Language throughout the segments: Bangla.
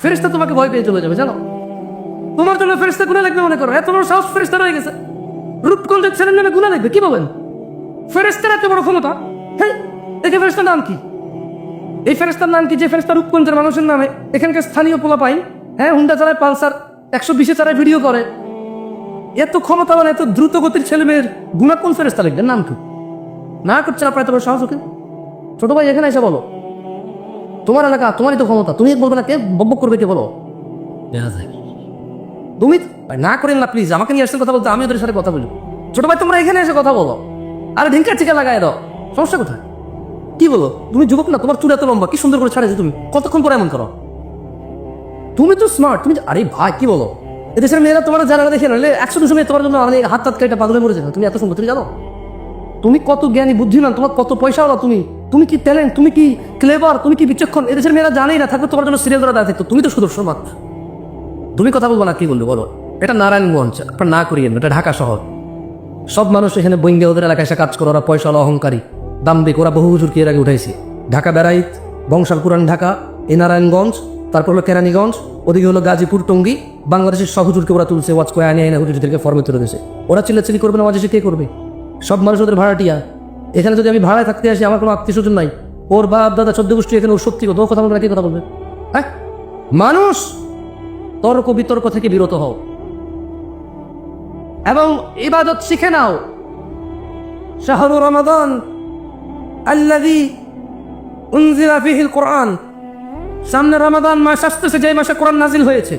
ফেরেশতা তোমাকে ভয় পেয়ে চলে যাবে জানো। তোমার জন্য ফেরেশতা গুনাহ লিখবে মনে করো, এত বড় সাহস ফেরেশতা রয়ে গেছে। রূপকণ্ঠের ছেলের নামে গুনাহ লিখবে, কি বলেন? ফেরেশতার এত বড় ক্ষমতা। হ্যাঁ, দেখে ফেরেশতার নাম কি? এই ফেরেশতার নাম কি যে ফেরেশতা রূপকণ্ঠের মানুষের নামে এখানকার স্থানীয় পোলা পাই, হ্যাঁ, হুন্ডা চালায়, পালসার 120-এ চালায়, ভিডিও করে। এত ক্ষমতা মানে এত দ্রুত গতির ছেলে মেয়ের গুনাহ কোন ফেরেশতা লিখবে? নাম কি? না করছেন আপনার এত বড় সাহস ওকে? ছোট ভাই এখানে এসে বলো, তোমার এলাকা, তোমারই তো ক্ষমতা, তুমি বলবে না, কে বকবক করবে কে বলো? তুমি না করেন না প্লিজ, আমাকে নিয়ে আসছেন কথা বলতে, আমি ওদের সাথে কথা বলি। ছোট ভাই তোমরা এখানে এসে কথা বলো, আরে ঢিঙ্কা চিকা লাগাই দাও, সমস্যা কোথায়? কি বলো? তুমি যুবক না, তোমার চুল এত লম্বা, কি সুন্দর করে ছাড়েছো তুমি, কতক্ষণ পরে এমন করো? তুমি তো স্মার্ট, তুমি আরে ভাই কি বলো? এদেশের মেয়েরা তোমার যারা দেখে নাহলে 100-200 মেয়ে তোমার জন্য অনেক হাত হাত কেটে পাগলে মরে যাবে। তুমি এত সুন্দর, তুমি জানো তুমি কত জ্ঞানী বুদ্ধিমান, তোমার কত পয়সা হলো, তুমি কি ট্যালেন্ট, তুমি কি ক্লেভার, তুমি কি বিচক্ষণ, এদেশের মেয়েরা জানেই না, থাকবে তোমার জন্য সিরিয়াল ধরা দাঁড়িয়ে থাকতো। তুমি তো সুদর্শন মাত্র, তুমি কথা বলবো না, কি বলবো বলো? এটা নারায়ণগঞ্জ, আপনার না করিয়েন, এটা ঢাকা শহর। সব মানুষ এখানে বইঙ্গে ওদের এলাকায় এসে কাজ করে, ওরা পয়সা হলো অহংকারী, দাম্ভিক, ওরা বহু হুজুরকে এর আগে উঠাইছে। ঢাকা বেড়াইত, বংশাল পুরান ঢাকা, এই নারায়ণগঞ্জ, তারপর হলো কেরানীগঞ্জ, ওদিকে হলো গাজীপুর, টঙ্গী, বাংলাদেশের সব হুজুরকে ওরা তুলছে, ওয়াজ করে আনে আনে হুজুরদেরকে ফর্মে তুলে দিয়েছে। ওরা চিল্লাচিল্লি করবে না, ওয়াজ এসে কে করবে? সব মানুষ ওদের ভাড়াটিয়া। এখানে যদি আমি ভাড়ায় থাকতে আসি, আমার কোনো আত্মীয় স্বজন নাই, ওর বাপ দাদা 14 গোষ্ঠী এখানে, ওর সত্যি কথা, ও কথা বলবে না, কি কথা বলবে? হ্যাঁ, মানুষ তর্ক বিতর্ক থেকে বিরত হও এবং ইবাদত শিখে নাও। শাহরু রমাদান আল্লাযী উনজিলা ফীহিল কুরআন, সামনে রমাদান মাস আসতেছে, যে মাসে কোরআন নাজিল হয়েছে।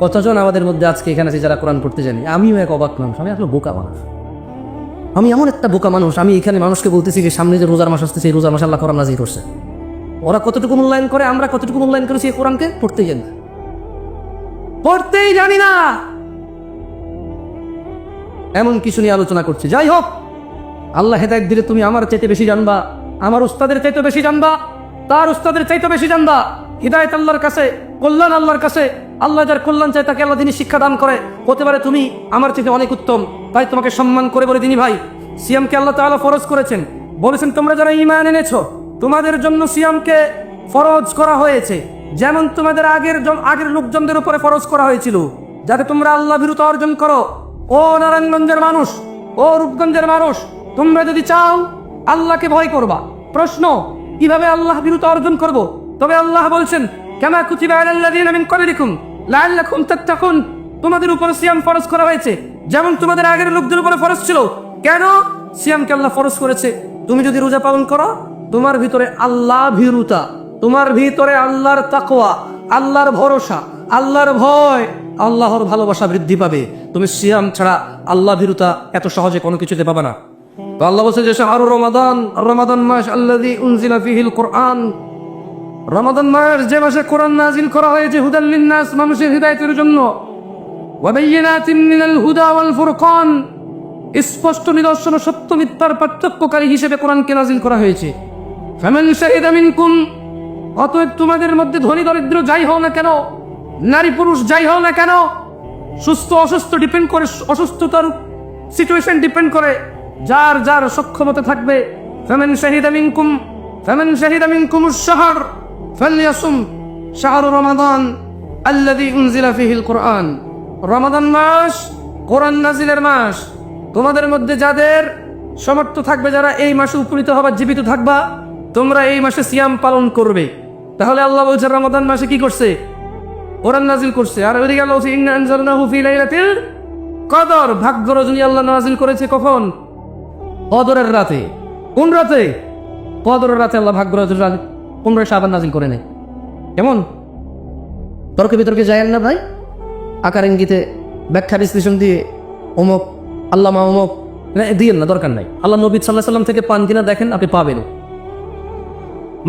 কতজন আমাদের মধ্যে আজকে এখানে আছে যারা কোরআন পড়তে জানি? আমিও এক অবাক মানুষ, আমি আসলে বোকা মানুষ, আমি এমন একটা বোকা মানুষ। আমি এখানে মানুষকে বলতেছি যে সামনে যে রোজার মাস আসতেছে, এই রোজার মাসে আল্লাহ কোরআন নাজিল করছে। ওরা কতটুকু মূল্যায়ন করে, আমরা কতটুকু মূল্যায়ন করেছি এই কোরআনকে? পড়তেই জানি না, পড়তেই জানি না, এমন কিছু নিয়ে আলোচনা করছি। যাই হোক, আল্লাহ হেদায়েত দিলে তুমি আমার চাইতে বেশি জানবা, আমার উস্তাদের চাইতে বেশি জানবা, তার উস্তাদের চাইতে বেশি জানবা। হিদায়েত আল্লাহর কাছে, কল্যাণ আল্লাহর কাছে। আল্লাহ যার কল্যাণ চায় তাকে আল্লাহ দিনই শিক্ষা দান করে। হতে পারে তুমি আমার চাইতে অনেক উত্তম, তাই তোমাকে সম্মান করে বলে দিনী ভাই, সিয়ামকে আল্লাহ তাআলা ফরজ করেছেন, বলেছেন তোমরা যারা ঈমান এনেছো তোমাদের জন্য সিয়ামকে ফরজ করা হয়েছে, যেমন তোমাদের আগের লোকজনদের উপরে ফরজ করা হয়েছিল, যাতে তোমরা আল্লাহ ভীরুতা অর্জন করো। ও নারায়ণগঞ্জের মানুষ, ও রূপগঞ্জের মানুষ, তোমরা যদি চাও আল্লাহকে ভয় করবা। প্রশ্ন, কিভাবে আল্লাহ ভীরুতা অর্জন করব? তবে আল্লাহ বলছেন, কামা কুতিবা আলাল্লাযীনা মিন ক্বাবলিকুম লাআল্লাকুম তাত্তাকুন, তোমাদের উপর সিয়াম ফরজ করা হয়েছে যেমন তোমাদের আগের লোকদের উপরে ফরজ ছিল। কেন সিয়ামকে আল্লাহ ফরজ করেছে? তুমি যদি রোজা পালন করো, তোমার ভিতরে আল্লাহ ভীরুতা, তোমার ভিতরে আল্লাহর তাকওয়া, আল্লাহর ভরসা, আল্লাহর ভয়, আল্লাহর ভালোবাসা বৃদ্ধি পাবে। তুমি সিয়াম ছাড়া আল্লাহ ভীরুতা এত সহজে কোনো কিছুতে পাবে না। তো আল্লাহ বলছে যে শাহরু রমাদান, রমাদান মাস আল্লাযী উনজিলা ফীহিল কুরআন, রমাদান মাস যে মাসে কোরআন নাজিল করা হয়েছে, হুদাল লিন্নাস, মানুষের হিদায়াতের জন্য, ওয়া বায়্যিনাতিন মিনাল হুদা ওয়াল ফুরকান, স্পষ্ট নিদর্শন ও সত্য মিথ্যার পার্থক্যকারী হিসেবে কোরআনকে নাজিল করা হয়েছে। ফামান শাহিদা মিনকুম, অতএব তোমাদের মধ্যে ধনী দরিদ্র যাই হও না কেন, নারী পুরুষ যাই হও না কেন, সুস্থ অসুস্থ ডিপেন্ড করে, অসুস্থতার সিচুয়েশন ডিপেন্ড করে, যার যার সক্ষমতা থাকবে। ফামান শাহিদা মিনকুমুশ শাহর ফালইয়াসুম শাহরু রমাদান আল্লাযী উনজিলা ফীহিল কুরআন, রমাদান মাস কোরআন নাজিলের মাস। তোমাদের মধ্যে যাদের সামর্থ্য থাকবে, যারা এই মাসে উপনীত হবার জীবিত থাকবা, তোমরা এই মাসে সিয়াম পালন করবে। তাহলে আল্লাহ বলছে রমাদান মাসে কি করছে? কোরআন নাজিল করছে। আর ওইদিকে আল্লাহ বলছে ইন্না আনজালনাহু ফী লাইলাতিল কদর, ভাগ্য রজনী আল্লাহ নাজিল করেছে। কখন? কদরের রাতে। কোন রাতে? কদরের রাতে আল্লাহ ভাগ্য রজনী 15 শাবান নাজিল করে নেয়। কেমন তর্কে বিতর্কে যায়েন না ভাই, আকার ইঙ্গিতে ব্যাখ্যা বিশ্লেষণ দিয়ে অমুক আল্লামা অমুক দিয়েন না, দরকার নাই। আল্লাহ নবী সাল্লাল্লাহু আলাইহি ওয়াসাল্লাম থেকে পান কিনা দেখেন, আপনি পাবেন।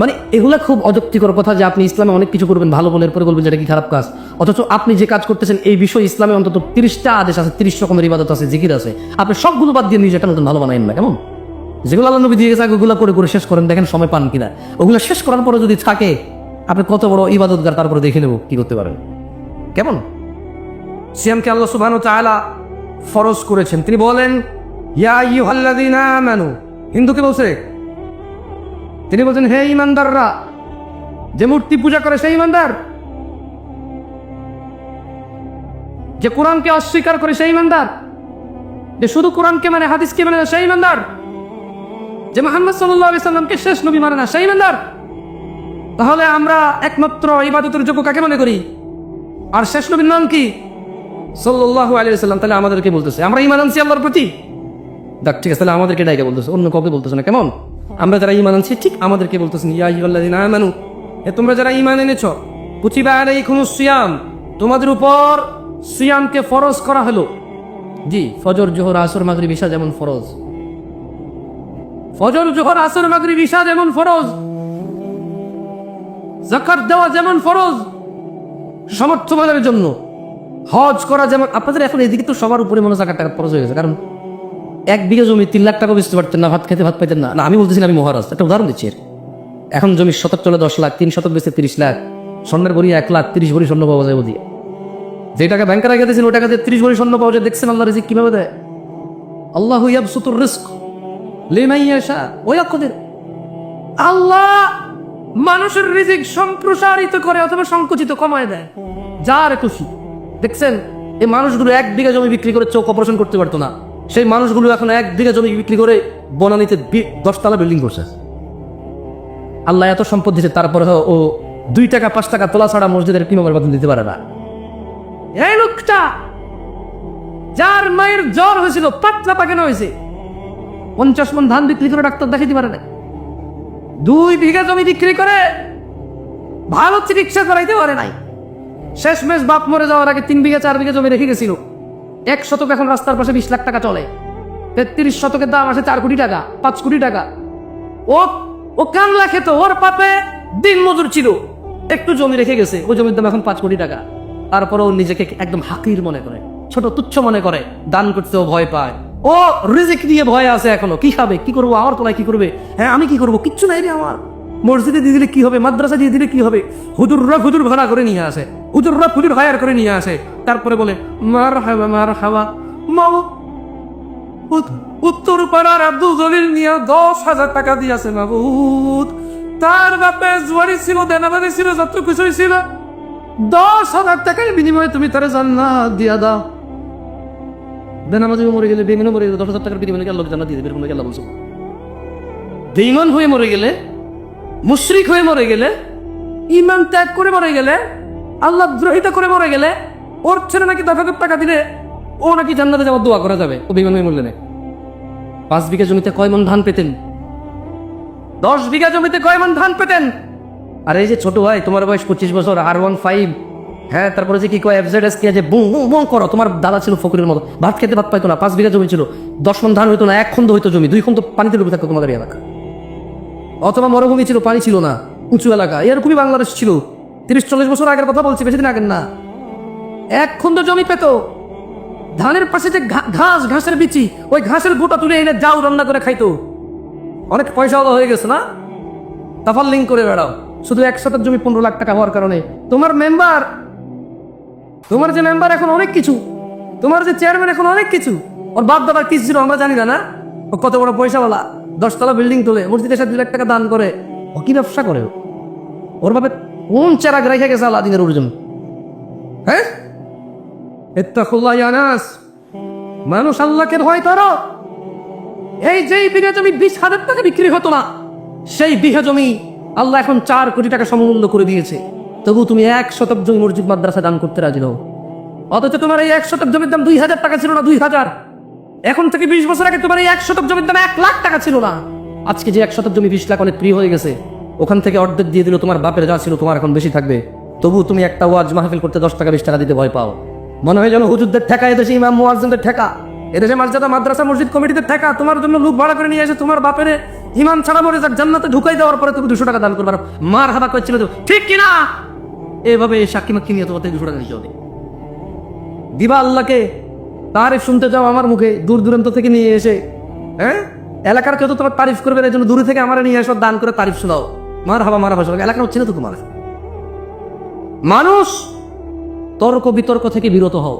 মানে এগুলা খুব অযৌক্তিকর কথা যে আপনি ইসলামে অনেক কিছু করবেন ভালো বলে, এরপরে বলবেন যেটা কি খারাপ কাজ, অথচ আপনি যে কাজ করতেছেন এই বিষয়ে ইসলামে অন্তত 30টা আদেশ আছে, 30 রকমের ইবাদত আছে, জিকির আছে। আপনি সবগুলো বাদ দিয়ে নিজে একটা নতুন ভালো বানাইন না। কেমন? যেগুলো আল্লাহ নবী দিয়ে গেছে ওগুলো করে করে শেষ করেন, দেখেন সময় পান কিনা। ওগুলো শেষ করার পরে যদি থাকে, আপনি কত বড় ইবাদতগার তারপরে দেখে নেব কি করতে পারেন। কেমন? সিয়ামকে আল্লাহ সুবহানাহু ওয়া তাআলা ফরজ করেছেন। তিনি বলেন ইয়া আইয়ুহাল্লাযীনা আমানু, হিন্দুকে বলছে, তিনি বলছেন হে ঈমানদাররা, যে মূর্তি পূজা করে সেই ঈমানদার, যে কোরআনকে অস্বীকার করে সেই ইমানদার, যে শুধু কোরআনকে মানে হাদিসকে মানে না সেই ইমানদার, যে মুহাম্মদ সাল্লাল্লাহু আলাইহি সাল্লামকে শেষ নবী মানে না সেই ইমানদার। তাহলে আমরা একমাত্র ইবাদতের যোগ্য কাকে মনে করি? আর শেষ নবীর নাম কি? সাল্লাল্লাহু আলাইহি ওয়াসাল্লাম। তাহলে আমাদেরকে বলতেছে আমরা ঈমান আনছি আল্লাহর প্রতি। দেখ ঠিক আছে, তাহলে আমাদেরকে ডাইকে বলতেছে, অন্য কাউকে বলতেছে না। কেমন? আমরা যারা ঈমান আনছি ঠিক আমাদেরকে বলতেছেন, ইয়া আইয়ুহাল্লাযীনা আমানু, তোমরা যারা ঈমান এনেছো, কুতিবা আলাইকুমুস সিয়াম, তোমাদের উপর সিয়ামকে ফরজ করা হলো। জি, ফজর জোহর আসর মাগরিব ইশা যেমন ফরজ, ফজর জোহর আসর মাগরিব ইশা যেমন ফরজ, যাকাত দেওয়া যেমন ফরজ সমর্থবানের জন্য, হজ করা যেমন। আপনাদের এখন এদিকে তো সবার উপরে মনে জাকাত টাকা ফরজ হয়ে গেছে, কারণ 1 বিঘা জমি 3 লাখ টাকা বেচতে পারতেন না, ভাত খেতে ভাত পাইতেন না। না, আমি বলতেছি আমি মহারাজ, একটা উদাহরণ দিচ্ছি। এখন জমির শতক চলে 10 লাখ, 3 শতক বেচে 30 লাখ, স্বর্ণের ভরি 1 লাখ, 30 ভরি স্বর্ণ পাওয়া যায় ওদিকে। যে টাকা ব্যাংকে রেখে দিয়েছেন ওই টাকা দিয়ে 30 ভরি স্বর্ণ পাওয়া যায়। দেখছেন আল্লাহ রিজিক কিভাবে দেয়? আল্লাহু ইয়াবসুতুর রিজক লিমান ইয়াশা ওয়া ইয়াকদির। আল্লাহ মানুষের রিজিক সম্প্রসারিত করে অথবা সংকুচিত কমায় দেয় যার খুশি। দেখছেন এই মানুষগুলো 1 বিঘা জমি বিক্রি করে চোখ অপারেশন করতে পারতো না, সেই মানুষগুলো এখন 1 বিঘা জমি বিক্রি করে বনানীতে 10 তলা বিল্ডিং করছে। আল্লাহ এত সম্পদ দিচ্ছে, তারপরে ও 2 টাকা 5 টাকা তোলা ছাড়া মসজিদের টিমার বেতন দিতে পারে না। এই লোকটা যার মায়ের জ্বর হয়েছিল, পাতলা পায়খানা হয়েছে, 50 মণ ধান বিক্রি করে ডাক্তার দেখাইতে পারে না, 2 বিঘা জমি বিক্রি করে ভালো চিকিৎসা করাইতে পারে নাই। শেষমেশ বাপ মরে যাওয়ার আগে 3 বিঘা 4 বিঘা জমি রেখে গেছিল। 1 শতক এখন রাস্তার পাশে 20 লাখ টাকা চলে। 33 শতকের দাম আসে 4 কোটি টাকা, 5 কোটি টাকা। ও কামলা খেত, ওর পাপে দিন মজুর ছিল, একটু জমি রেখে গেছে, ওই জমির দাম এখন 5 কোটি টাকা। তারপরে ও নিজেকে একদম হাকির মনে করে, ছোট তুচ্ছ মনে করে, দান করতেও ভয় পায়। ও রিজিক নিয়ে ভয় আছে এখনো। কি খাবে, কি করবো, আমার তোলায় কি করবে, হ্যাঁ আমি কি করবো, কিচ্ছু নাই রে আমার। মসজিদে দিয়ে দিলে কি হবে, মাদ্রাসা দিয়ে দিলে কি হবে, হুজুররা হুজুর ভাড়া করে নিয়ে আসে, হুজুররা হুজুর হায়ার করে নিয়ে আসে। তারপরে বলে মারহাবা মারহাবা। উত্তর পাড়ার আব্দুল জলিল নিয়ে 10,000 টাকা দিয়েছে মাবুদ। তার বাপে জুয়ারি ছিল, দেনাবাদী ছিল, যত কিছুই ছিল, 10,000 টাকার বিনিময়ে তুমি তারে জান্নাত দিয়া দাও। বেনামাজিও মরে গেলে, বেইমানও মরে গেলে 10,000 টাকার বিনিময়ে আল্লাহ জান্নাত দিয়ে দেবে, এরকম আল্লাহ বলছে। বেঈমান হয়ে মরে গেলে, মুশরিক হয়ে মরে গেলে, ঈমান ত্যাগ করে মরে গেলে, আল্লাহ দ্রোহিতা করে মরে গেলে, ওর ছেলে নাকি 10,000 টাকা দিলে ও নাকি জান্নাতে যাওয়ার দোয়া করা যাবে। ও বেঈমান হয়ে মরলে না। 5 বিঘা জমিতে কয় মণ ধান পেতেন? 10 বিঘা জমিতে কয় মণ ধান পেতেন? আর এই যে ছোট ভাই, তোমার বয়স 25 বছর, R15, হ্যাঁ, তারপরে যে কি কয় FZS কে যে বুম বুম বুম করো। তোমার দাদা ছিল ফকিরের মতো, ভাত খেতে ভাত পাইতো না, 5 বিঘা জমি ছিল, 10 মণ ধান হইতো না, 1 খন্ড হইতো জমি, 2 খন্ড পানিতে ডুবে থাকতো তোমাদের এলাকা। অথবা মরুভূমি ছিল, পানি ছিল না, উঁচু এলাকা। এরকমই বাংলাদেশ ছিল। 30-40 বছর আগের কথা বলছি, বেশি দিন আগের না। 1 খন্ড জমি পেত, ধানের পাশে যে ঘাসের বিচি, ওই ঘাসের গোটা তুলে এনে যাও রান্না করে খাইতো। অনেক পয়সা হয়ে গেছে না, তাফাল্লিং করে বেড়াও। শুধু 1 শতক জমি 15 লাখ টাকা হওয়ার কারণে তোমার যে মেম্বার এখন অনেক কিছু, তোমার যে চেয়ারম্যান এখন অনেক কিছু। ওর বাপ দাদার কিছু ছিল আমরা জানি না। ও কত বড় পয়সাওয়ালা, 10 তলা বিল্ডিং তোলে, মসজিদে 2 লাখ টাকা দান করে। ও কি ব্যবসা করে? ওর বাপে কোন চেরাগ রেখে গেছে আলাদিনের ওর জন্য? হ্যাঁ, ইত্তাকুল্লাহ ইয়া নাস, মানুষ আল্লাহকে ভয় করো। এই যেই বিঘা জমি 20,000 টাকা বিক্রি হতো না, সেই বিঘা জমি আল্লাহ এখন 4 কোটি টাকা সমমূল্য করে দিয়েছে। তবু তুমি 1 শতক জমি মসজিদ মাদ্রাসা দান করতে রাজি নও। অথচ তোমার এই 1 শতক জমির দাম 2,000 টাকা ছিল না, 2,000। এখন থেকে 20 বছর আগে তোমার এই 1 শতক জমির দাম 1 লাখ টাকা ছিল না। আজকে যে 1 শতক জমি 20 লাখ অনেক প্রিয় হয়ে গেছে। ওখান থেকে অর্ধেক দিয়ে দিল, তোমার বাপের যা ছিল তোমার এখন বেশি থাকবে। তবু তুমি একটা ওয়াজ মাহফিল করতে 10 টাকা 20 টাকা দিতে ভয় পাও। মনে হয় যেন হুজুরদের ঠেকা, এদেশে ইমাম মুয়াজ্জিনদের ঠেকা, এদেশে মাদ্রাসা মাদ্রাসা মসজিদ কমিটিদের ঠেকা। তোমার জন্য লোক ভাড়া করে নিয়ে এসে তোমার বাপের ইমাম ছাড়া মরে যাক, জান্নাতে ঢুকাই দেওয়ার পরে তুমি 200 টাকা দান করবে। মার হাবা করছিল তো, ঠিক কিনা? এভাবে সাক্ষী মাক্ষী নিয়ে তোমার 200 টাকা দিতে হবে। দিবা আল্লাহকে, তারিফ শুনতে যাও আমার মুখে, দূর দূরান্ত থেকে নিয়ে এসে। হ্যাঁ, এলাকার কেউ তো তোমার তারিফ করবে না, এই জন্য দূরে থেকে আমার নিয়ে এসে দান করে তারিফ শোনাও। মার হাবা এলাকার হচ্ছে না তো তোমার। মানুষ তর্ক বিতর্ক থেকে বিরত হও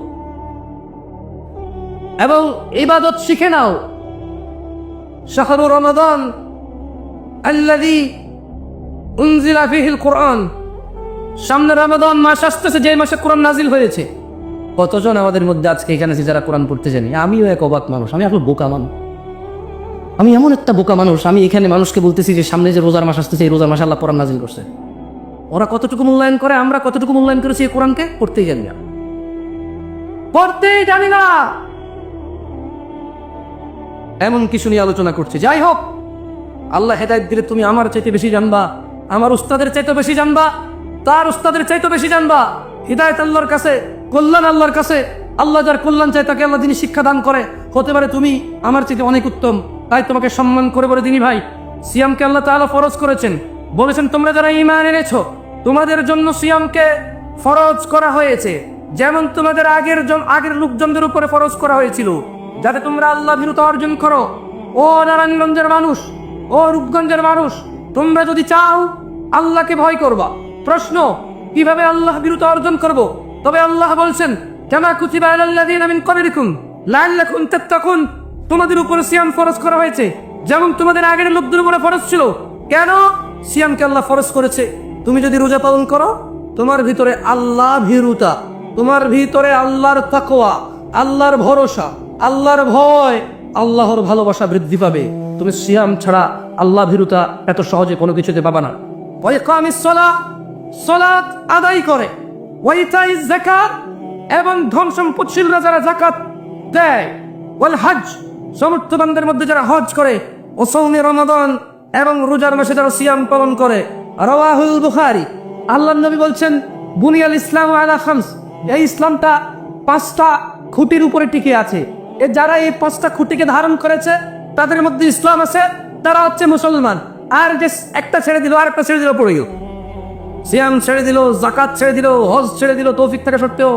এবং ইবাদত শিখে নাও। শাহরু রমাদান আল্লাযী উনজিলা ফীহিল কুরআন, সামনে রমাদান মাস আসতেছে, যে মাসে কোরআন নাজিল হয়েছে। কতজন আমাদের মধ্যে আজকে এখানে আছে যারা কোরআন পড়তে জানি? আমিও এক অবাক মানুষ, আমি আসলে বোকা মানুষ, আমি এমন একটা বোকা মানুষ। আমি এখানে মানুষকে বলতেছি যে সামনে যে রোজার মাস আসতেছে, এই রোজার মাসে আল্লাহ কোরআন নাজিল করছে। ওরা কতটুকু মূল্যায়ন করে, আমরা কতটুকু মূল্যায়ন করেছি এই কোরআনকে? পড়তেই জানি না, পড়তেই জানি না। এমন কিছু নিয়ে আলোচনা করছি। যাই হোক, আল্লাহ হেদায়েত দিলে তুমি আমার চাইতে বেশি জানবা, আমার উস্তাদের চাইতে বেশি জানবা, তার উস্তাদের চাইতে বেশি জানবা। হিদায়াত আল্লাহর কাছে, কল্যাণ আল্লাহর কাছে। আল্লাহ যার কল্যাণ চায় তাকে আল্লাহ যিনি শিক্ষা দান করে, হতে পারে তুমি আমার চাইতে অনেক উত্তম, তাই তোমাকে সম্মান করে বলে দিনী ভাই, সিয়ামকে আল্লাহ তাআলা ফরজ করেছেন। বলেছেন তোমরা যারা ঈমান এনেছো তোমাদের জন্য সিয়ামকে ফরজ করা হয়েছে, যেমন তোমাদের আগের লোকজনদের উপরে ফরজ করা হয়েছিল, যাতে তোমরা আল্লাহ ভীরুতা অর্জন করো। ও নারায়ণগঞ্জের মানুষ, ও রূপগঞ্জের মানুষ, তোমরা যদি চাও আল্লাহকে ভয় করবা। প্রশ্ন, কিভাবে আল্লাহ ভীরুতা অর্জন করব? তবে আল্লাহ বলছেন কামা কুতিবা আলাল্লাযীনা মিন ক্বাবলিকুম লাআল্লাকুম তাত্তাকুন, তোমাদের উপরে সিয়াম ফরজ করা হয়েছে যেমন তোমাদের আগের লোকদের উপরে ফরজ ছিল। কেন সিয়ামকে আল্লাহ ফরজ করেছে? তুমি যদি রোজা পালন করো, তোমার ভিতরে আল্লাহ ভীরুতা, তোমার ভিতরে আল্লাহর তাকওয়া, আল্লাহর ভরসা, আল্লাহর ভয়, আল্লাহর ভালোবাসা বৃদ্ধি পাবে। তুমি সিয়াম ছাড়া আল্লাহ ভীরুতা এত সহজে কোনো কিছুতে পাবা না। ওয়া ইকামিস সালাহ, সালাত আদায় করে, ওয়া ইতাইজ যাকাত, এবং ধন সম্পদশীলরা যারা যাকাত দেয়, ওয়াল হজ, সমর্থবানদের মধ্যে যারা হজ করে, ও সাওমে রমাদান, এবং রোজার মাসে যারা সিয়াম পালন করে। রাওয়াহুল বুখারী, আল্লাহর নবী বলছেন বুনিয়াল ইসলাম আলা খামস, এই ইসলামটা 5টা খুঁটির উপরে টিকে আছে। যারা এই 5টা খুঁটিকে ধারণ করেছে তাদের মধ্যে ইসলাম আছে, তারা হচ্ছে মুসলমান। আর যে একটা ছেড়ে দিল, আর একটা ছেড়ে দিল, পড়ে গেল, সিয়াম ছেড়ে দিল, যাকাত ছেড়ে দিল, হজ ছেড়ে দিল, তৌফিক থাকা সত্ত্বেও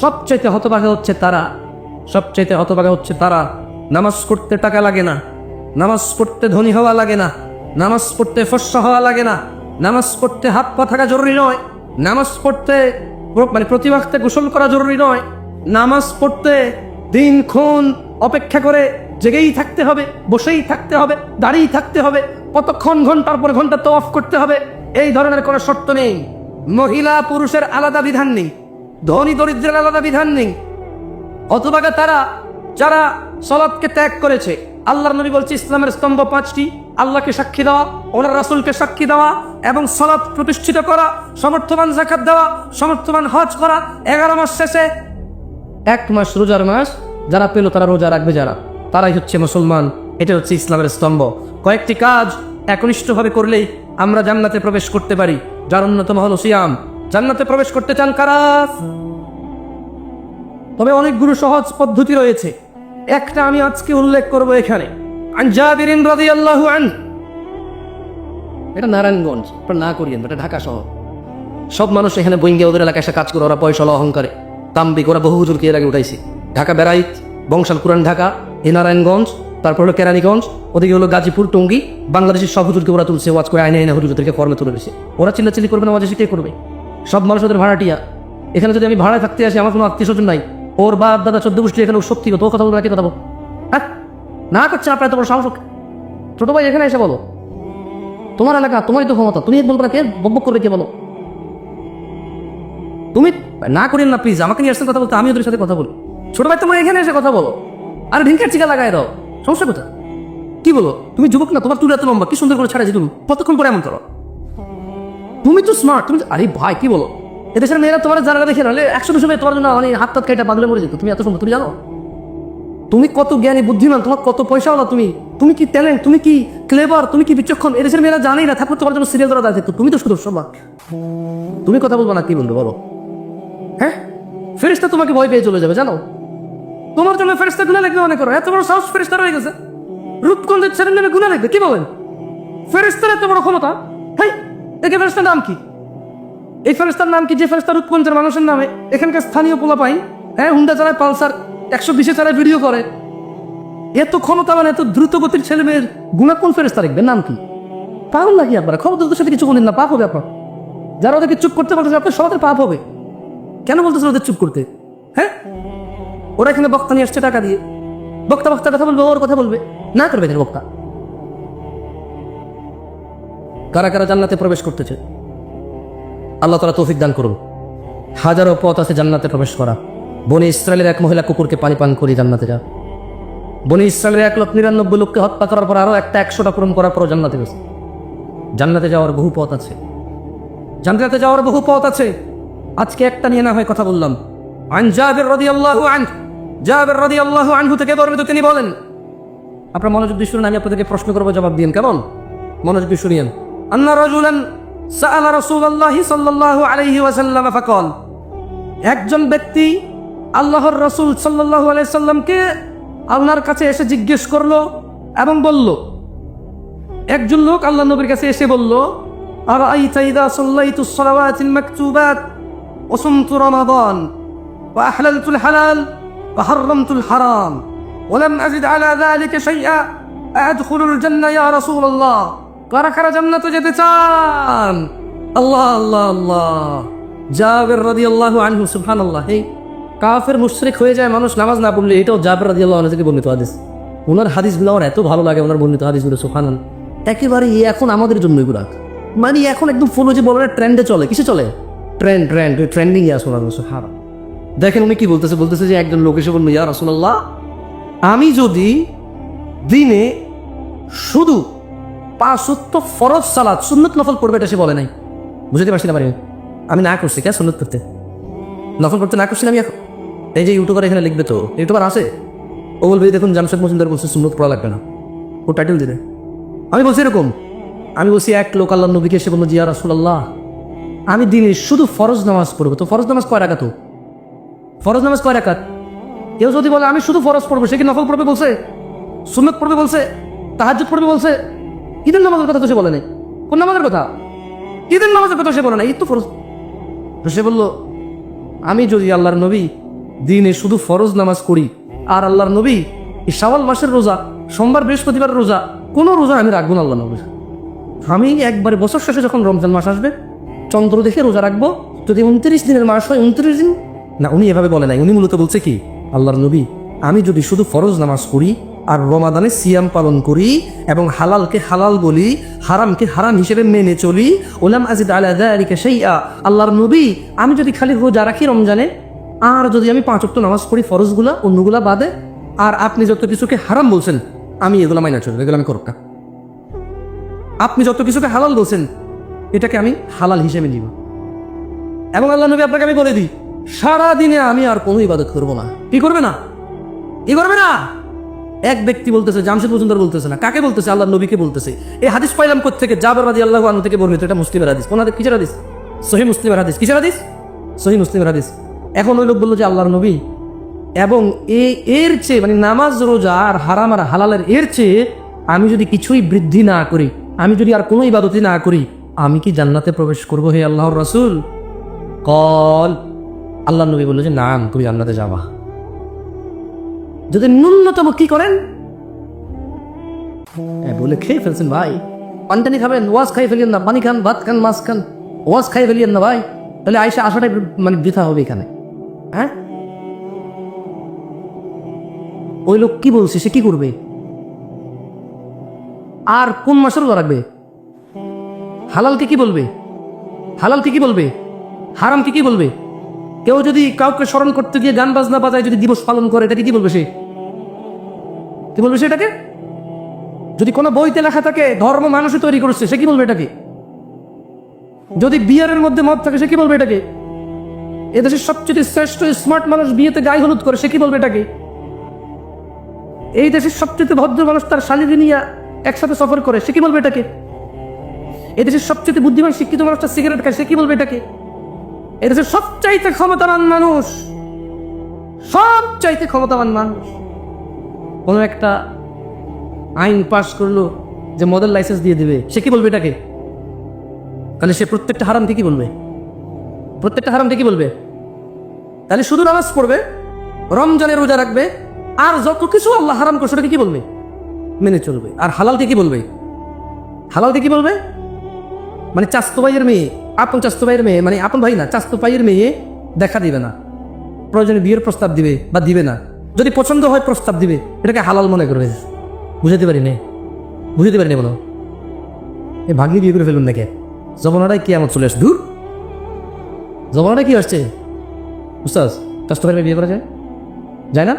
সবচাইতে হতভাগা হচ্ছে তারা, সবচাইতে হতভাগা হচ্ছে তারা। নামাজ পড়তে টাকা লাগে না, নামাজ পড়তে ধনী হওয়া লাগে না, নামাজ পড়তে ফর্সা হওয়া লাগে না, নামাজ পড়তে হাত পা থাকা জরুরি নয়, নামাজ পড়তে প্রতি ওয়াক্তে গোসল করা জরুরি নয়, নামাজ পড়তে দিনক্ষণ অপেক্ষা করে জেগেই থাকতে হবে, বসেই থাকতে হবে, দাঁড়িয়ে থাকতে হবে, কতক্ষণ ঘন্টার পর ঘন্টা তওয়াফ করতে হবে, এই ধরনের কোনো শর্ত নেই। মহিলা পুরুষের আলাদা বিধান নেই, ধনী দরিদ্রের আলাদা বিধান নেই। অথবা তারা যারা সালাতকে ত্যাগ করেছে, আল্লাহর নবী বলছে ইসলামের স্তম্ভ 5টি, আল্লাহকে সাক্ষী দেওয়া, ওনার রাসূলকে সাক্ষী দেওয়া, এবং সালাত প্রতিষ্ঠিত করা, সমর্থবান যাকাত দেওয়া, সমর্থবান হজ করা। 11 মাস শেষে 1 মাস রোজার মাস যারা পেল তারা রোজা রাখবে, যারা তারাই হচ্ছে মুসলমান। এটা হচ্ছে ইসলামের স্তম্ভ। কয়েকটি কাজ একনিষ্ঠভাবে করলেই আমরা জান্নাতে প্রবেশ করতে পারি, যার অন্যতম হলো সিয়াম। জান্নাতে প্রবেশ করতে চান কারা? তবে অনেকগুলো সহজ পদ্ধতি রয়েছে, একটা আমি আজকে উল্লেখ করব এখানে। আন জাবির রাদিয়াল্লাহু আনহু, এটা নারায়ণগঞ্জ, আপনারা না করিয়েন, এটা ঢাকা শহর। সব মানুষ এখানে বইঙ্গে ওদের এলাকায় এসে কাজ করে, ওরা পয়সা অহংকারে তাম্বিক, ওরা বহু হুজুরকে এর আগে উঠাইছে। ঢাকা বেড়াইত, বংশাল কুরান ঢাকা, এ নারায়ণগঞ্জ, তারপর হলো কেরানীগঞ্জ, ওদিকে হলো গাজীপুর, টঙ্গী, বাংলাদেশের সব হুজুরকে ওরা তুলছে, ওয়াজ করে আইনে আইনে হুজুরদেরকে কর্মে তুলে দিয়েছে। ওরা চিল্লাচিল্লি করবে না, ওয়াজ এসে কে করবে? সব মানুষ ওদের ভাড়াটিয়া। এখানে যদি আমি ভাড়ায় থাকতে আসি, আমার কোনো আত্মীয় স্বজন নাই, ওর বাপ দাদা 14 গোষ্ঠী এখানে শক্তি, তো কথা বলবো, একই কথা বলবো। হ্যাঁ, না করছে আপনার এত বড় সাহস? ছোট ভাই এখানে এসে বলো, তোমার এলাকা, তোমারই তো ক্ষমতা, তুমি বলবো না, কে বকবক করবে, কে বলো? তুমি না করেন না প্লিজ, আমাকে নিয়ে আসছেন কথা বলতে, আমি ওদের সাথে কথা বলি। ছোট ভাই তোমরা এখানে এসে কথা বলো, আর ঢিঙ্কের চিকা লাগাই দাও, সমস্যা কোথা? কি বলো? তুমি যুবক না, তোমার চুল এত লম্বা, কি সুন্দর করে ছাড়াইছি, তুমি কতক্ষণ পরে এমন করো? তুমি তো স্মার্ট, তুমি আরে ভাই কি বলো? এদেশের মেয়েরা তোমার যারা দেখে নাহলে 100-200 মেয়ে তোমার জন্য হাত টাত কাইটা পাগলে মরে যেত। তুমি এত সুন্দর, তুমি জানো তুমি কত জ্ঞানী বুদ্ধিমান, তোমার কত পয়সাওয়ালা, তুমি কি ট্যালেন্ট, তুমি কি ক্লেভার, তুমি কি বিচক্ষণ, এদেশের মেয়েরা জানেই না, থাকলে তোমার জন্য সিরিয়াল ধরা দেখতো। তুমি তো শুধু সবা, তুমি কথা বলবো না, কি বলবো বলো? হ্যাঁ, ফেরেশতা তোমাকে ভয় পেয়ে চলে যাবে, জানো? তোমার জন্য ফেরেশতা গুনাহ লিখবে মনে করো, এত বড় সাহস ফেরেশতা রয়ে গেছে, রূপগঞ্জের ছেলের নামে গুনাহ লিখবে, কি বলেন? ফেরেশতার এত বড় ক্ষমতা? হ্যাঁ, একে ফেরেশতার নাম কি? এই ফেরেশতার নাম কি যে ফেরেশতা রূপগঞ্জের মানুষের নামে এখানকার স্থানীয় পোলা পাই, হ্যাঁ, হুন্ডা চালায়, পালসার 120-এ চালায়, ভিডিও করে। এত ক্ষমতা, মানে এত দ্রুত গতির ছেলে মেয়ের গুনাহ কোন ফেরেশতা লিখবে? নাম কি? পাগল নাকি আপনারা? খবর ওদের সাথে কিছু বলেন না, পাপ হবে আপনার। যারা ওদেরকে চুপ করতে বলতেছে, আপনার সবাই পাপ হবে। কেন বলতেছে ওদের চুপ করতে? হ্যাঁ, ওরা এখানে বক্তা নিয়ে আসছে টাকা দিয়ে, বক্তা কথা বলবে, ওর কথা বলবে, না করবে এদের বক্তা। কারা কারা জান্নাতে প্রবেশ করতেছে? আল্লাহ তাআলা তৌফিক দান করুন। হাজারো পথ আছে জান্নাতে প্রবেশ করা। বনি ইসরায়েলের এক মহিলা কুকুরকে পানি পান করি জান্নাতে যা। বনি ইসরায়েলের 1,99,000 লোককে হত্যা করার পর আরো একটা 100টা পূরণ করার পর জান্নাতে গেছে। জান্নাতে যাওয়ার বহু পথ আছে, জান্নাতে যাওয়ার বহু পথ আছে। আজকে একটা নিয়ে না হয় কথা বললাম। আন জাবির রাদিয়াল্লাহু আনহু, জাবির রাদিয়াল্লাহু আনহু থেকে বর্ণিত, তিনি বলেন, আপনারা মনোযোগ দিয়ে শুনুন, আমি আপনাদেরকে প্রশ্ন করবো, জবাব দিন, কেমন? মনোযোগ দিয়ে শুনিয়েন। আন্না রাজুলান সাআলা রাসূলুল্লাহি সাল্লাল্লাহু আলাইহি ওয়াসাল্লাম ফাকাল, একজন ব্যক্তি আল্লাহর রাসূল সাল্লাল্লাহু আলাইহি সাল্লামকে আল্লাহর কাছে এসে জিজ্ঞেস করলো এবং বলল, একজন লোক আল্লাহ নবীর কাছে এসে বলল, আরাআইতা ইযা সাল্লাইতুস সালাওয়াতিল মাকতুবাত ওয়া সুমতু রমাদান ওয়া আহলালতুল হালাল ওয়া হাররামতুল হারাম ওয়া লাম আযিদ আলা যালিকা শাইআ আদখুলুল জান্নাহ ইয়া রাসূলুল্লাহ। কারা কারা জান্নাতে যেতে চান? আল্লাহ আল্লাহ আল্লাহ। জাবির রাদিয়াল্লাহু আনহু, সুবহানাল্লাহ। এই কাফের মুশরিক হয়ে যায় মানুষ নামাজ না পড়লে, এটাও জাবির রাদিয়াল্লাহু আনহু থেকে বর্ণিত হাদিস। ওনার হাদিসগুলো আমার এত ভালো লাগে, ওনার বর্ণিত হাদিসগুলো, সুবহানাল্লাহ। একেবারে এখন আমাদের জন্য এগুলো, মানে এখন একদম ফলো যে বলে ট্রেন্ডে চলে, কিসে চলে? ট্রেন্ডিং এ আসলে সুবহানাল্লাহ। দেখেন উনি কি বলতেছে যে একজন লোক এসে বলল, ইয়া রাসূলুল্লাহ, আমি যদি দিনে শুধু 5 ওয়াক্ত ফরজ সালাত, সুন্নত নফল পড়বে, এটা সে বলে নাই। বুঝতে পারছি না, আমি না করছি কে সুন্নত করতে, নফল করতে না করছি না আমি। এখন এই যে ইউটিউবার এখানে লিখবে, তো ইউটিউবার আছে, ও বলবে দেখুন জামশেদ মজুমদার বলছে সুন্নত পড়া লাগবে না, ও টাইটেল দিবে। আমি বলছি এরকম, আমি বলছি এক লোক আল্লাহ নবীকে এসে বলল, ইয়া রাসূলুল্লাহ, আমি দিনে শুধু ফরজ নামাজ পড়বো। তো ফরজ নামাজ কয় রাকাত? ফরজ নামাজ কয় রাকাত? কেউ যদি বলে আমি শুধু ফরজ পড়বো, সে কি নফল পড়বে বলছে? সুন্নত পড়বে বলছে? তাহাজ্জুদ পড়বে বলছে? ঈদের নামাজের কথা তো সে বলে নাই। কোন নামাজের কথা? ঈদের নামাজের কথা সে বলে নাই, ঈদ তো ফরজ। সে বলল, আমি যদি আল্লাহর নবী দিনে শুধু ফরজ নামাজ করি, আর আল্লাহর নবী এই শাওয়াল মাসের রোজা, সোমবার বৃহস্পতিবার রোজা, কোনো রোজা আমি রাখবো না আল্লাহ নবীর। আমি একবারে বছর শেষে যখন রমজান মাস আসবে, চন্দ্র দেখে রোজা রাখবো। যদি 29 দিনের মাস হয় 29 দিন না, উনি এভাবে বলে নাই। উনি মূলত বলছে কি, আল্লাহর নবী, আমি যদি শুধু ফরজ নামাজ করি আর রমাদানে সিয়াম পালন করি এবং হালালকে হালাল বলি, হারামকে হারাম হিসেবে মেনে চলি, ওলাম আজিদ আলা যালিকা শাইআ, আল্লাহর নবী, আমি যদি খালি রোজা রাখি রমজানে, আর যদি আমি 5 ওয়াক্ত নামাজ পড়ি ফরজগুলা, অন্যগুলা বাদে, আর আপনি যত কিছুকে হারাম বলছেন আমি এগুলো মাইনা চলবো, এগুলো আমি করব না। আপনি যত কিছুকে হালাল বলছেন এটাকে আমি হালাল হিসেবে নিব। এবং আল্লাহ নবী আপনাকে আমি বলে দিই, সারাদিনে আমি আর কোনো ইবাদত করবো না। কি করবে না? কি করবে না? এক ব্যক্তি বলতেছে, জামশেদ মজুমদার বলতেছে না, কাকে বলতেছে? আল্লাহ নবীকে বলতেছে। এই হাদিস পাইলাম কোত্থেকে? জাবের রাদিয়াল্লাহু আনহু থেকে বর্ণিত। এটা মুসলিমের হাদিস। কোন হাদিস? কিসের হাদিস? সহিহ মুসলিমের হাদিস। কিসের হাদিস? সহিহ মুসলিমের হাদিস। এখন ওই লোক বললো যে আল্লাহর নবী, এবং এর চেয়ে মানে নামাজ রোজা আর হারাম আর হালালের এর চেয়ে আমি যদি কিছুই বৃদ্ধি না করি, আমি যদি আর কোনো ইবাদতই না করি, আমি কি জান্নাতে প্রবেশ করবো হে আল্লাহর রাসূল? কল, আল্লাহ নবী বললো যে না, তুমি জান্নাতে যাবা যদি ন্যূনতম কি করেন, বলে খেয়ে ফেলছেন ভাই, পানি খাবেন, ওয়াজ খাই ফেলিয়েন না, পানি খান, ভাত খান, মাছ খান, ওয়াজ খাই ফেলিয়েন না ভাই, তাহলে আয়সা আসাটাই মানে বৃথা হবে এখানে। হ্যাঁ, ওই লোক কি বলছে, সে কি করবে? আর কোন মাসের রোজা রাখবে? হালালকে কি বলবে? হালালকে কি বলবে? হারামকে কি বলবে? কেউ যদি কাউকে স্মরণ করতে গিয়ে গান বাজনা বাজায় যদি দিবস পালন করে, এটাকে কি বলবে? সে কি বলবে? সেটাকে যদি কোনো বইতে লেখা থাকে ধর্ম মানুষই তৈরি করছে, সে কি বলবে এটাকে? যদি বিয়ারের মধ্যে মদ থাকে, সে কি বলবে এটাকে? এদেশের সবচেয়ে শ্রেষ্ঠ স্মার্ট মানুষ বিয়েতে গায়ে হলুদ করে, সে কি বলবে এটাকে? এই দেশের সবচেয়ে ভদ্র মানুষ তার শালীকে নিয়ে একসাথে সফর করে, সে কি বলবে এটাকে? এদেশের সবচেয়ে বুদ্ধিমান শিক্ষিত মানুষটা সিগারেট খায়, সে কি বলবে এটাকে? এদেশের সবচাইতে ক্ষমতাবান মানুষ, সবচাইতে ক্ষমতাবান মানুষ কোনো একটা আইন পাশ করলো যে মদের লাইসেন্স দিয়ে দিবে, সে কি বলবে এটাকে? তাহলে সে প্রত্যেকটা হারামকে কি বলবে? প্রত্যেকটা হারামকে কি বলবে? তাহলে শুধু নামাজ পড়বে, রমজানের রোজা রাখবে, আর যত কিছু আল্লাহ হারাম করছে সেটাকে কি বলবে? মেনে চলবে। আর হালালকে কি বলবে? হালালকে কি বলবে? মানে চাস্তো ভাইয়ের মেয়ে, আপন চাস্তো ভাইয়ের মেয়ে, মানে আপন ভাই না, চাস্তো ভাইয়ের মেয়ে দেখা দিবে না, প্রয়োজনে বিয়ের প্রস্তাব দিবে বা দিবে না, যদি পছন্দ হয় প্রস্তাব দিবে, এটাকে হালাল মনে করবে। বুঝাতে পারি নে, বুঝাতে পারি নে বলো, এই ভাগ্নি বিয়ে করে ফেলুন নাকি? জমানাটাই কি আমার চলে আসছে, দূর জমানাটা কি আসছে উস্তাদ, স্বাস্থ্য ভাই বিয়ে করা যায়? যায় না?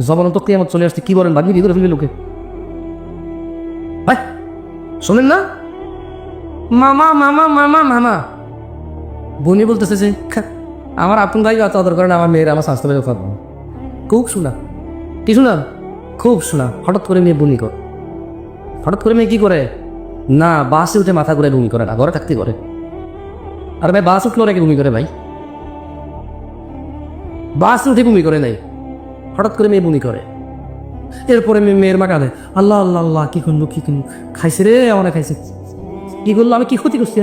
জবান তো কিয়ামত চলে আসছে, কি বলেন ভাগ্নি বিয়ে করে ফেলবে লোকে? ভাই শোনেন না, মামা মামা মামা মামা বোনই বলতেছে যে আমার আপন ভাই অত আদর করেন, আমার মেয়ের আমার স্বাস্থ্য ভাই কথা খুব শোনা, কি শোনা, খুব শোনা। হঠাৎ করে মেয়ে বমি করে, হঠাৎ করে মেয়ে কি করে না, বাসে উঠে মাথা ঘুরে বমি করে না, ঘরে থাকতে করে। আর ভাই বাস উঠলো নাকি বমি করে? ভাই বাস উঠে বমি করে নাই, হঠাৎ করে মেয়ে বমি করে। এরপরে মেয়ের মা কাঁদে, আল্লাহ আল্লাহ আল্লাহ, কি করলো কি করলো, খাইছে রে আমার, খাইছে, কি করলো, আমি কি ক্ষতি করছি,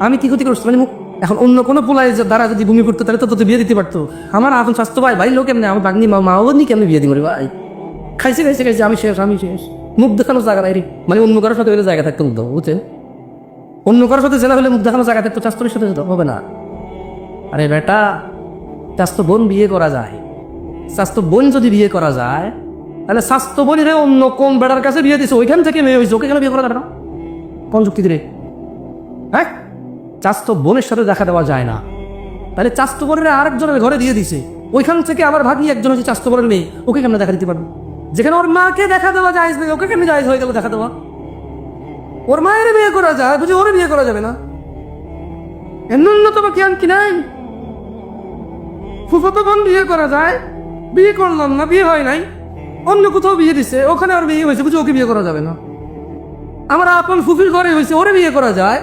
আমি কি ক্ষতি করছি? মানে এখন অন্য কোনো পোলায় দ্বারা যদি বমি করতো তাহলে তো বিয়ে দিতে পারতো। আমার এখন স্বাস্থ্য ভাই ভাই লোক এমনি, আমার বাগনি মাও নি কেমনি বিয়ে দিই ভাই, খাইছে খাইছে খাইছে, আমি শেষ, আমি শেষ, মুখ দেখানো জায়গা নাই রে। মানে অন্য কারোর সাথে হলে জায়গা থাকতো মুখ দেবো, বুঝছেন? অন্য কারোর সাথে জেলা হলে মুখ দেখানো জায়গা থাকতো, স্বাস্থ্যের সাথে হবে না। আরে বেটা, স্বাস্থ্য বোন বিয়ে করা যায়, স্বাস্থ্য বোন যদি বিয়ে করা যায় তাহলে স্বাস্থ্য বোনের অন্য কোন বেড়ার কাছে বিয়ে দিছে, ওইখান থেকে মেয়ে হয়েছে, ওকে কেন বিয়ে করা যাবে না? কোন যুক্তি দিলে? হ্যাঁ, স্বাস্থ্য বোনের সাথে দেখা দেওয়া যায় না, তাহলে স্বাস্থ্য বোনের আরেকজনের ঘরে দিয়ে দিছে, ওইখান থেকে আবার ভাগি একজন হচ্ছে স্বাস্থ্য বোনের মেয়ে, ওকে কেমন দেখা দিতে পারবে? যেখানে ওর মাকে দেখা দেওয়া যায়, ওকে কেমনি যায় হয়ে গেল দেখা দেওয়া? ওর মায়ের বিয়ে করা যায়, বুঝি ওরে বিয়ে করা যাবে না? এর ন্যূনতম জ্ঞান কি নাই? ফুফাতো বোন বিয়ে করা যায়, বিয়ে করলাম না, বিয়ে হয় নাই, অন্য কোথাও বিয়ে দিছে, ওখানে আর বিয়ে হয়েছে, বুঝি ওকে বিয়ে করা যাবে না? আমার আপন ফুফির ঘরে হয়েছে, ওরে বিয়ে করা যায়,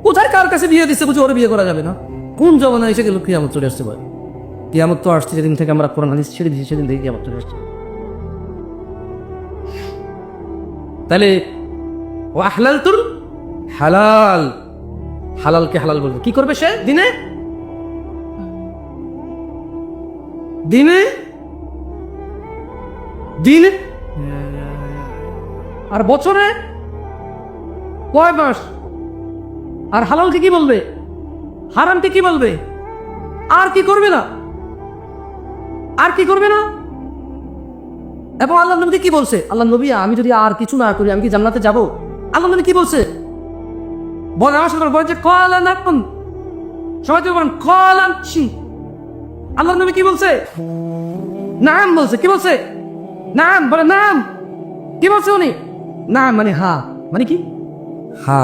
কোথায় কার কাছে বিয়ে দিচ্ছে, বুঝি ওরে বিয়ে করা যাবে না? কোন জমানা এসে গেল কিয়ামত চলে আসছে ভাই? কিয়ামত তো আসছে যেদিন থেকে আমরা কোরআন হাদিস ছেড়ে দিয়েছি, সেদিন থেকে কিয়ামত চলে আসছে। তাহলে ও হালাল তুল হালাল, হালালকে হালাল বলবে, কি করবে সে? দিনে দিনে দিনে আর বছরে কয় মাস? আর হালালকে কি বলবে, হারামকে কি বলবে? আর কি করবে না, আর কি করবে না? এবং আল্লাহ নবী কি বলছে? আল্লাহ নবী, আমি যদি আর কিছু না করি আমি কি জান্নাতে যাব? আল্লাহ নবী কি বলছে বলে? আমার সাথে বলে যে কলান, এখন সবাই তো বলেন কলান। আল্লাহ নবী কি বলছে? নাম বলছে। কি বলছে? নাম বলে, নাম কি বলছে উনি? নাম মানে হা, মানে কি? হা।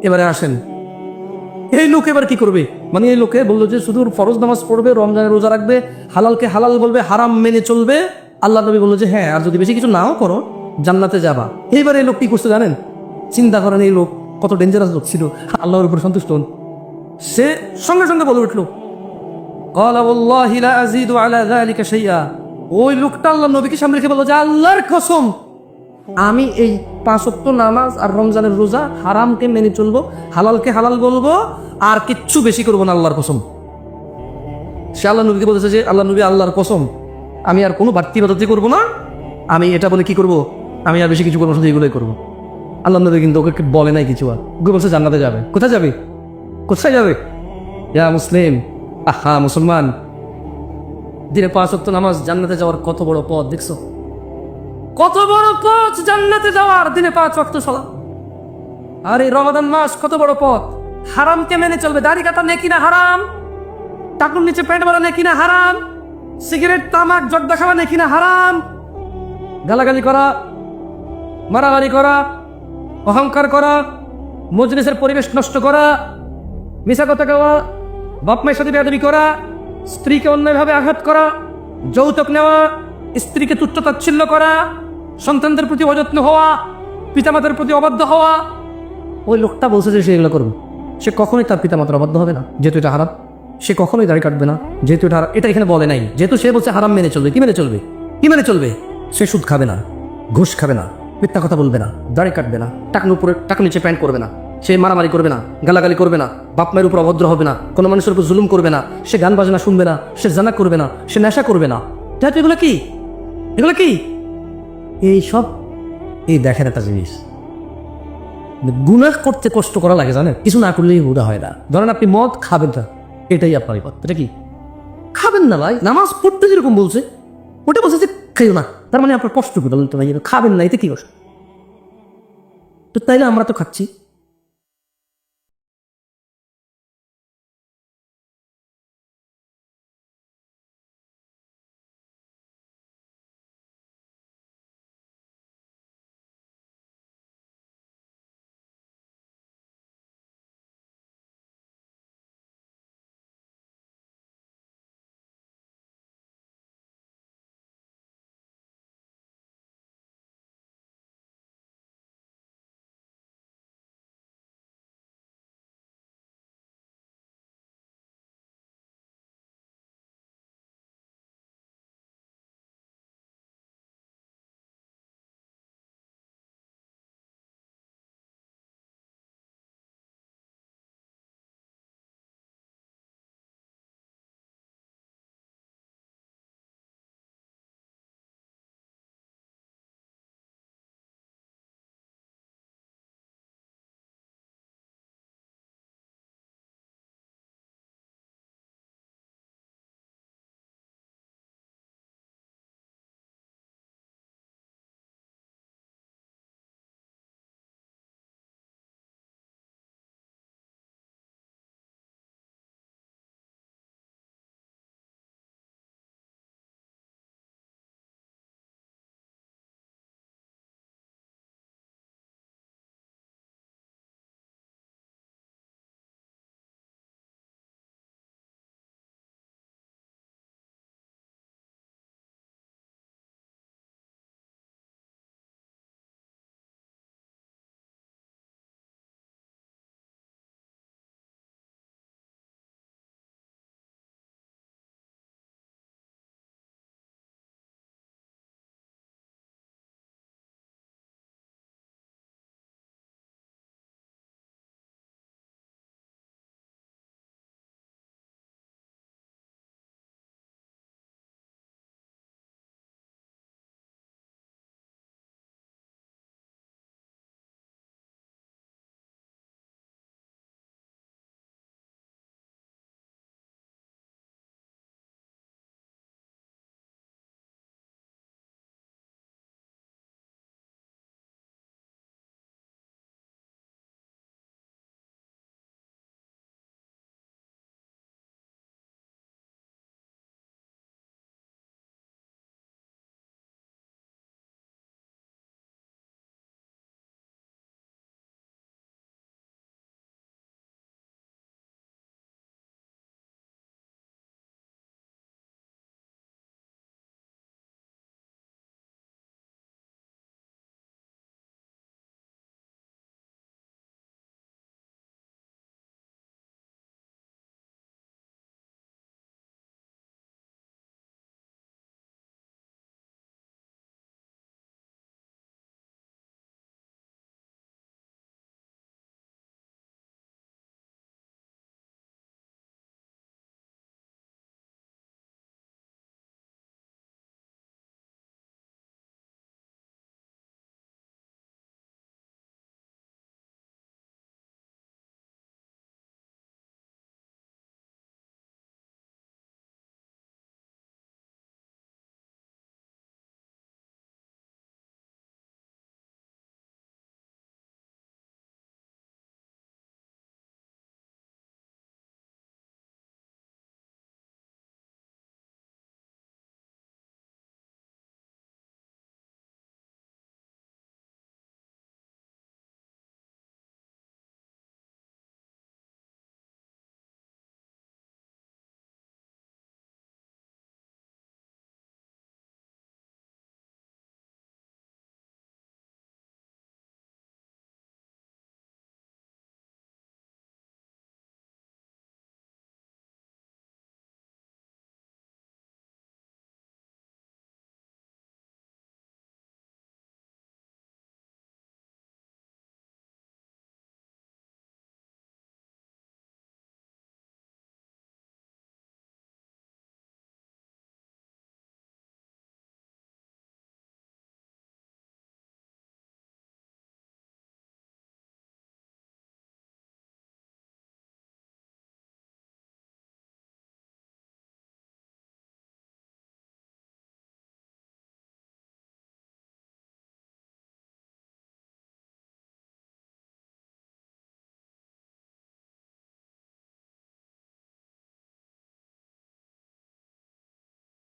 এবারে আসেন, এই লোক এবার কি করবে? মানে এই লোকে বললো যে শুধু ফরজ নামাজ পড়বে, রমজানে রোজা রাখবে, হালালকে হালাল বলবে, হারাম মেনে চলবে। আল্লাহ নবী বললো যে হ্যাঁ, আর যদি বেশি কিছু নাও করো জান্নাতে যাবা। এইবার এই লোক কি করছে জানেন? চিন্তা করেন এই লোক কত ডেঞ্জারাস লোক ছিল। আল্লাহর উপর সন্তুষ্ট হন, সে সঙ্গে সঙ্গে বলে উঠলো ক্বালা ওয়াল্লাহি লা আযীদু আলা যালিকা শাইআ। ওই লোকটা আল্লাহ নবীকে সামনে রেখে বললো যে আল্লাহর কসম, আমি এই 5 ওয়াক্ত নামাজ আর রমজানের রোজা, হারামকে মেনে চলবো, হালালকে হালাল বলবো, আর কিচ্ছু বেশি করবো না, আল্লাহর কসম। সে আল্লাহ নবীকে বলেছে যে আল্লাহ নবী, আল্লাহর কসম, আমি আর কোনো বাড়তি বাদতি করবো না, আমি এটা বলে কি করব, আমি আর বেশি কিছু করবো, শুধু এগুলোই করবো। আল্লাহ নবী কিন্তু ওকে বলে নাই কিছু, আর ওকে বলছে জান্নাতে যাবে। কোথায় যাবে? কোথায় যাবে? ইয়া মুসলিম, আহা মুসলমান, দিনে 5 ওয়াক্ত নামাজ, জান্নাতে যাওয়ার কত বড় পথ দেখছো? কত বড় পথ জান্নাতে যাওয়ার, দিনে 5 ওয়াক্ত সালাত। আর এই রমাদান মাস কত বড় পথ। হারামকে মেনে চলবে, দাড়ি কাটা নেকি না হারাম, টাকুর নিচে পেট ভরা নেকি না হারাম, সিগারেট তামাক জর্দা খাওয়া নেকি না হারাম, গালাগালি করা, মারামারি করা, অহংকার করা, মজলিসের পরিবেশ নষ্ট করা, মিশা কথা কওয়া, বাপ মায়ের সাথে বেয়াদবি করা, স্ত্রীকে অন্যায়ভাবে আঘাত করা, যৌতুক নেওয়া, স্ত্রীকে তুচ্ছ তাচ্ছিল্য করা, সন্তানদের প্রতি অযত্ন হওয়া, পিতামাতার প্রতি অবাধ্য হওয়া। ওই লোকটা বলছে যে সে এগুলো করবে, সে কখনোই তার পিতামাতার অবাধ্য হবে না, যেহেতু এটা হারাম। সে কখনোই দাড়ি কাটবে না, যেহেতু এটা হারাম। এটা এখানে বলে নাই, যেহেতু সে বলছে হারাম মেনে চলবে। কি মেনে চলবে? কি মেনে চলবে? সে সুদ খাবে না, ঘুষ খাবে না, মিথ্যা কথা বলবে না, দাড়ি কাটবে না, টাকার উপরে টাকা নিচে প্যান্ট করবে না, সে মারামারি করবে না, গালাগালি করবে না, বাপ মায়ের উপর অভদ্র হবে না, কোনো মানুষের উপর জুলুম করবে না, সে গান বাজনা শুনবে না, সে জানা করবে না, সে নেশা করবে না। যেহেতু এগুলো কি, এগুলো কি, এই সব এই দেখেন একটা জিনিস, গুনাহ করতে কষ্ট করা লাগে, জানেন? কিছু না করলেই গুনাহ হয় না। ধরেন আপনি মদ খাবেন না, এটাই আপনার বিপদ। এটা কি? খাবেন না ভাই, নামাজ পড়তে যেরকম বলছে ওটা বলছে যে খাইও না, তার মানে আপনার কষ্ট করে খাবেন না, এতে কি কষ্ট? তো তাইলে আমরা তো খাচ্ছি।